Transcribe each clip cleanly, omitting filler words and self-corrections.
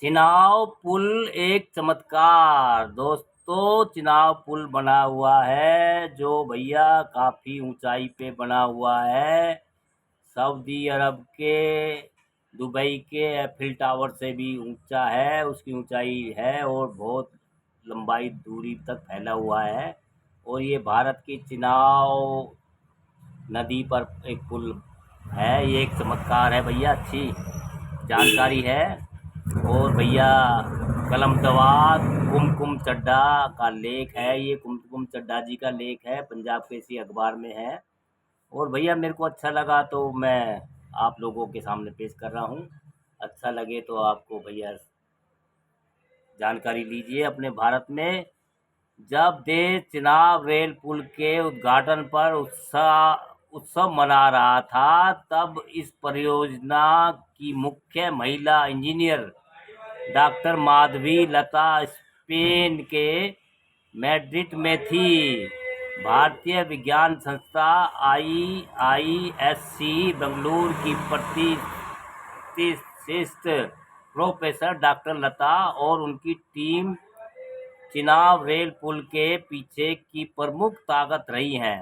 चिनाव पुल एक चमत्कार। दोस्तों, चिनाव पुल बना हुआ है जो भैया काफ़ी ऊंचाई पे बना हुआ है। सऊदी अरब के दुबई के एफिल टावर से भी ऊंचा है, उसकी ऊंचाई है और बहुत लंबाई दूरी तक फैला हुआ है। और ये भारत की चिनाव नदी पर एक पुल है। ये एक चमत्कार है भैया, अच्छी जानकारी है। और भैया कलमतवाद कुमकुम चड्ढा का लेख है, ये कुमकुम चड्ढा जी का लेख है, पंजाब केसरी अखबार में है। और भैया मेरे को अच्छा लगा तो मैं आप लोगों के सामने पेश कर रहा हूँ। अच्छा लगे तो आपको भैया जानकारी लीजिए। अपने भारत में जब देश चिनाब रेल पुल के उद्घाटन पर उत्सव मना रहा था, तब इस परियोजना की मुख्य महिला इंजीनियर डॉक्टर माधवी लता स्पेन के मैड्रिड में थी। भारतीय विज्ञान संस्था IISc बेंगलुरु की प्रतिष्ठित प्रोफेसर डॉक्टर लता और उनकी टीम चिनाब रेल पुल के पीछे की प्रमुख ताकत रही हैं।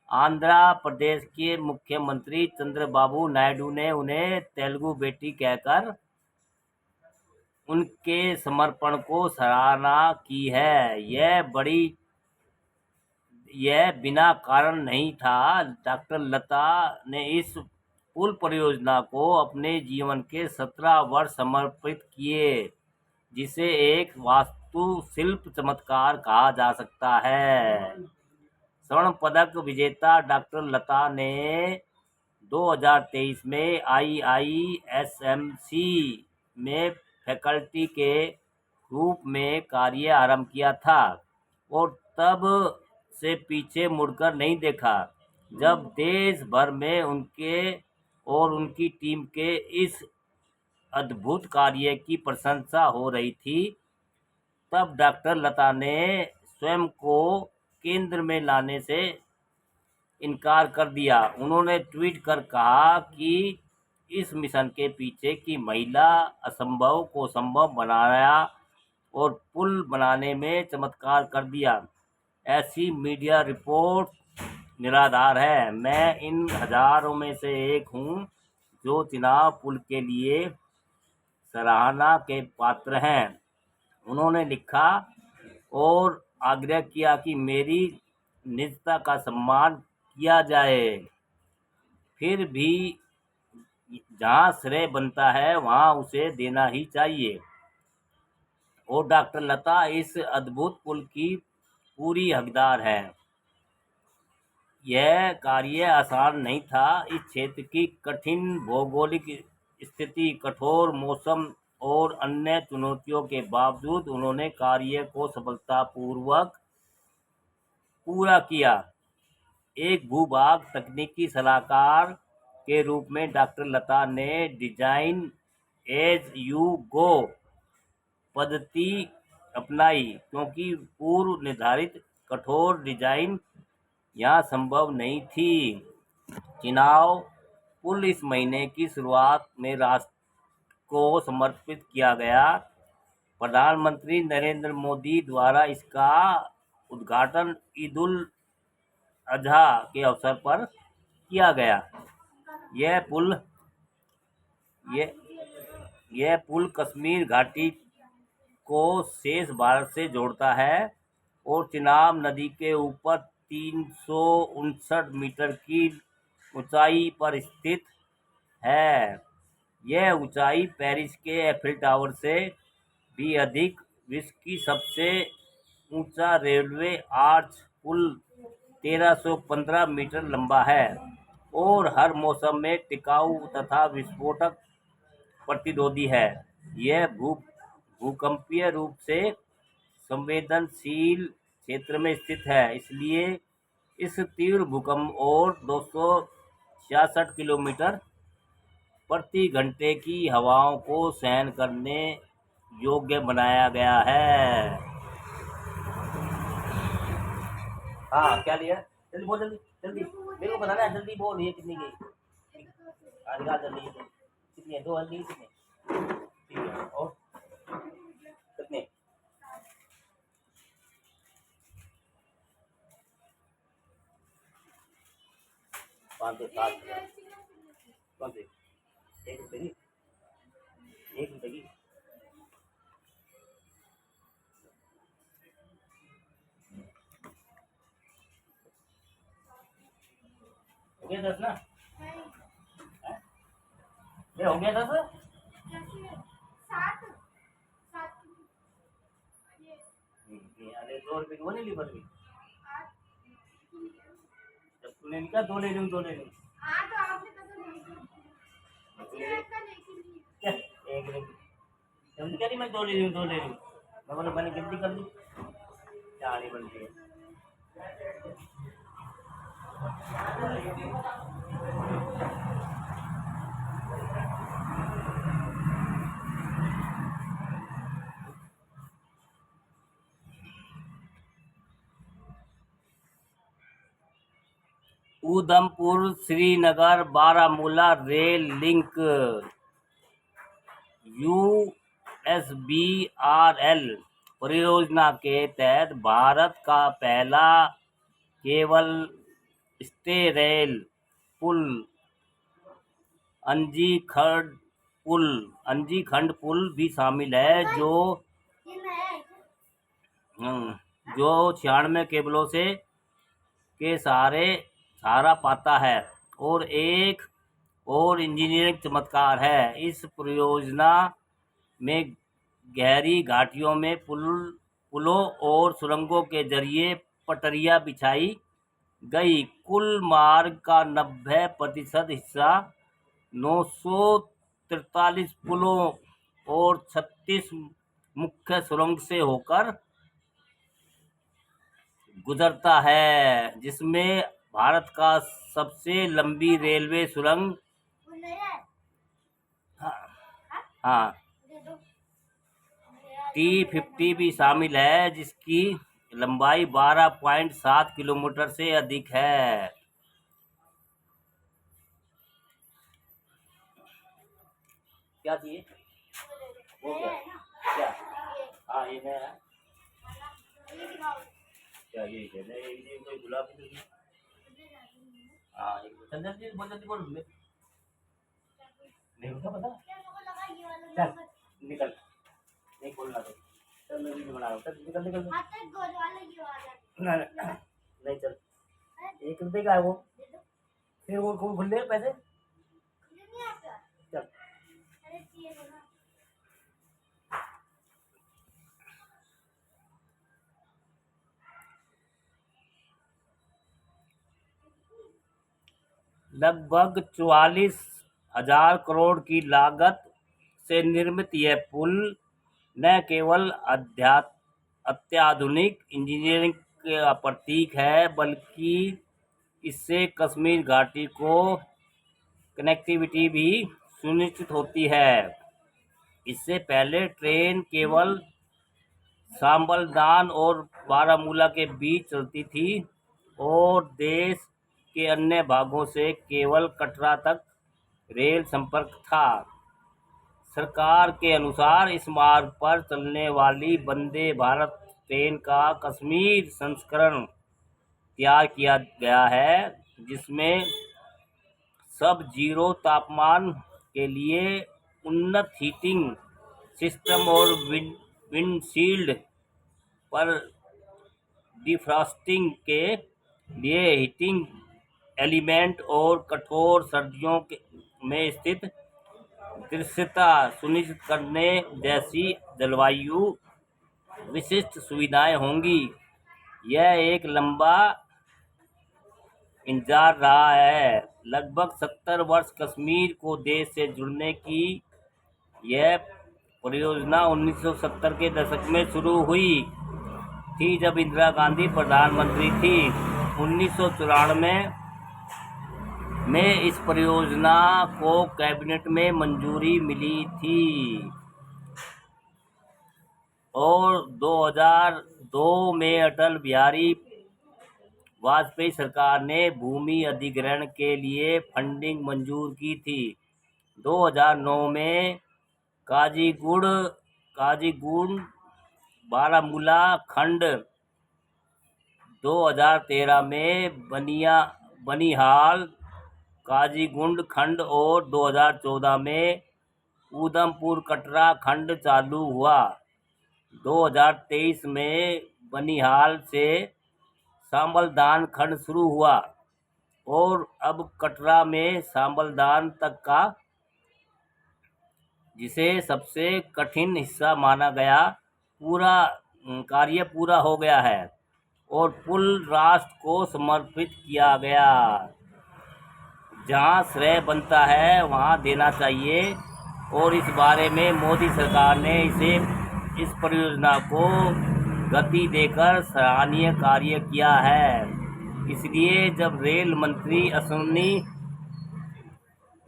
आंध्र प्रदेश के मुख्यमंत्री चंद्रबाबू नायडू ने उन्हें तेलुगु बेटी कहकर उनके समर्पण को सराहना की है। यह बिना कारण नहीं था। डॉक्टर लता ने इस पुल परियोजना को अपने जीवन के 17 वर्ष समर्पित किए, जिसे एक वास्तुशिल्प चमत्कार कहा जा सकता है। स्वर्ण पदक विजेता डॉक्टर लता ने 2023 में IISMC में फैकल्टी के रूप में कार्य आरंभ किया था और तब से पीछे मुड़कर नहीं देखा। जब देश भर में उनके और उनकी टीम के इस अद्भुत कार्य की प्रशंसा हो रही थी, तब डॉक्टर लता ने स्वयं को केंद्र में लाने से इनकार कर दिया। उन्होंने ट्वीट कर कहा कि इस मिशन के पीछे की महिला असंभव को संभव बनाया और पुल बनाने में चमत्कार कर दिया। ऐसी मीडिया रिपोर्ट निराधार है। मैं इन हजारों में से एक हूँ जो चिनाब पुल के लिए सराहना के पात्र हैं। उन्होंने लिखा और आग्रह किया कि मेरी निजता का सम्मान किया जाए, फिर भी जहाँ श्रेय बनता है वहाँ उसे देना ही चाहिए। और डॉक्टर लता इस अद्भुत पुल की पूरी हकदार है। यह कार्य आसान नहीं था। इस क्षेत्र की कठिन भौगोलिक स्थिति, कठोर मौसम और अन्य चुनौतियों के बावजूद उन्होंने कार्य को सफलतापूर्वक पूरा किया। एक भूभाग तकनीकी सलाहकार के रूप में डॉक्टर लता ने डिजाइन एज यू गो पद्धति अपनाई, क्योंकि पूर्व निर्धारित कठोर डिजाइन यहाँ संभव नहीं थी। चिनाव पुल इस महीने की शुरुआत में राष्ट्र को समर्पित किया गया। प्रधानमंत्री नरेंद्र मोदी द्वारा इसका उद्घाटन ईद उल अजहा के अवसर पर किया गया। यह पुल कश्मीर घाटी को शेष भारत से जोड़ता है और चिनाब नदी के ऊपर 359 मीटर की ऊंचाई पर स्थित है। यह ऊंचाई पेरिस के एफिल टावर से भी अधिक। विश्व की सबसे ऊंचा रेलवे आर्च पुल 1315 मीटर लंबा है और हर मौसम में टिकाऊ तथा विस्फोटक प्रतिरोधी है। यह भूकंपीय रूप से संवेदनशील क्षेत्र में स्थित है, इसलिए इस तीव्र भूकंप और 266 किलोमीटर प्रति घंटे की हवाओं को सहन करने योग्य बनाया गया है। हाँ, क्या लिया? जल्दी बोल, जल्दी जल्दी मेरे को बताना है, जल्दी बोल। ये कितनी गई? निकाल जल्दी। कितनी है? 2 हल्दी कितनी? ठीक है। और गए 10 ना? ये हो गया 10? अरे 2 रुपये की वो नहीं ली बर्फी? जब तूने लिखा 2 ले लूँ 2 ले लूँ, क्या एक ले लूँ? जब लिखा नहीं मैं 2 ले लूँ 2 ले लूँ, मैं बोला मैंने गिनती कर ली 4 ही बनती है। Udhampur Srinagar Baramulla rail link USBRL परियोजना के तहत भारत का पहला केबल स्टे रेल पुल अंजीखंड पुल भी शामिल है, जो 96 केबलों से के सहारा पाता है और एक और इंजीनियरिंग चमत्कार है। इस परियोजना में गहरी घाटियों में पुलों और सुरंगों के जरिए पटरियां बिछाई गई। कुल मार्ग का 90% हिस्सा 943 पुलों और 36 मुख्य सुरंग से होकर गुजरता है, जिसमें भारत का सबसे लंबी रेलवे सुरंग T50 भी शामिल है, जिसकी लंबाई 12.7 किलोमीटर से अधिक है। क्या चाहिए? वो क्या? हाँ ये नया है। क्या ये कोई गुलाबी तो हाँ जल्दी बोल नहीं होता पता। चल निकल, नहीं बोलना तो चल मैं वीडियो बना रहा हूँ, चल निकल निकल नहीं चल 1 रुपये का है वो, फिर वो खुल ले पैसे चल। लगभग 44,000 करोड़ की लागत से निर्मित यह पुल न केवल अत्याधुनिक इंजीनियरिंग का प्रतीक है, बल्कि इससे कश्मीर घाटी को कनेक्टिविटी भी सुनिश्चित होती है। इससे पहले ट्रेन केवल सांबलदान और बारामूला के बीच चलती थी और देश के अन्य भागों से केवल कटरा तक रेल संपर्क था। सरकार के अनुसार इस मार्ग पर चलने वाली वंदे भारत ट्रेन का कश्मीर संस्करण तैयार किया गया है, जिसमें सब जीरो तापमान के लिए उन्नत हीटिंग सिस्टम और विंडशील्ड पर डिफ्रॉस्टिंग के लिए हीटिंग एलिमेंट और कठोर सर्दियों में स्थित दृश्यता सुनिश्चित करने जैसी जलवायु विशिष्ट सुविधाएं होंगी। यह एक लंबा इंतजार रहा है। लगभग 70 वर्ष कश्मीर को देश से जुड़ने की यह परियोजना 1970 के दशक में शुरू हुई थी, जब इंदिरा गांधी प्रधानमंत्री थी। 1994 में इस परियोजना को कैबिनेट में मंजूरी मिली थी और 2002 में अटल बिहारी वाजपेयी सरकार ने भूमि अधिग्रहण के लिए फंडिंग मंजूर की थी। 2009 में काजीगुंड बारामूला खंड, 2013 में बनिहाल काजीगुंड खंड और 2014 में उधमपुर कटरा खंड चालू हुआ। 2023 में बनिहाल से सांबलदान खंड शुरू हुआ। और अब कटरा में सांबलदान तक का, जिसे सबसे कठिन हिस्सा माना गया, पूरा कार्य पूरा हो गया है और पुल राष्ट्र को समर्पित किया गया। जहां श्रेय बनता है वहां देना चाहिए और इस बारे में मोदी सरकार ने इस परियोजना को गति देकर सराहनीय कार्य किया है। इसलिए जब रेल मंत्री अश्विनी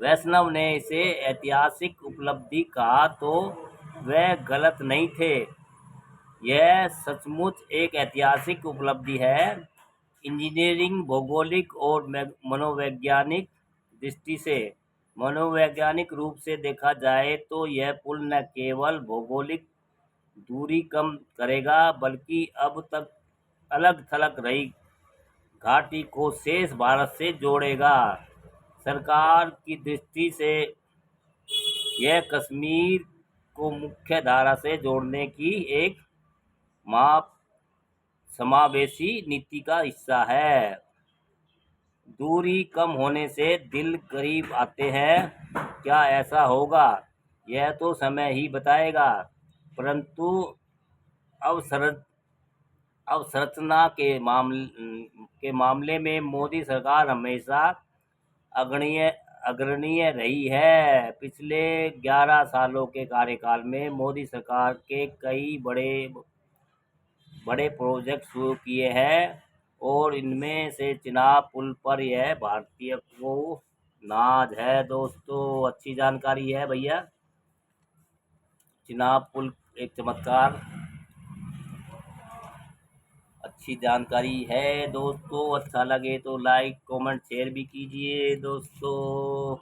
वैष्णव ने इसे ऐतिहासिक उपलब्धि कहा तो वह गलत नहीं थे। यह सचमुच एक ऐतिहासिक उपलब्धि है। इंजीनियरिंग, भौगोलिक और मनोवैज्ञानिक दृष्टि से, मनोवैज्ञानिक रूप से देखा जाए तो यह पुल न केवल भौगोलिक दूरी कम करेगा बल्कि अब तक अलग थलग रही घाटी को शेष भारत से जोड़ेगा। सरकार की दृष्टि से यह कश्मीर को मुख्य धारा से जोड़ने की एक माप समावेशी नीति का हिस्सा है। दूरी कम होने से दिल करीब आते हैं। क्या ऐसा होगा, यह तो समय ही बताएगा, परंतु अवसंरचना के मामले में मोदी सरकार हमेशा अग्रणीय रही है। पिछले 11 सालों के कार्यकाल में मोदी सरकार के कई बड़े प्रोजेक्ट शुरू किए हैं और इनमें से चिनाब पुल पर यह भारतीय को नाज है। दोस्तों, अच्छी जानकारी है भैया। चिनाब पुल एक चमत्कार, अच्छी जानकारी है दोस्तों। अच्छा लगे तो लाइक, कमेंट, शेयर भी कीजिए दोस्तों।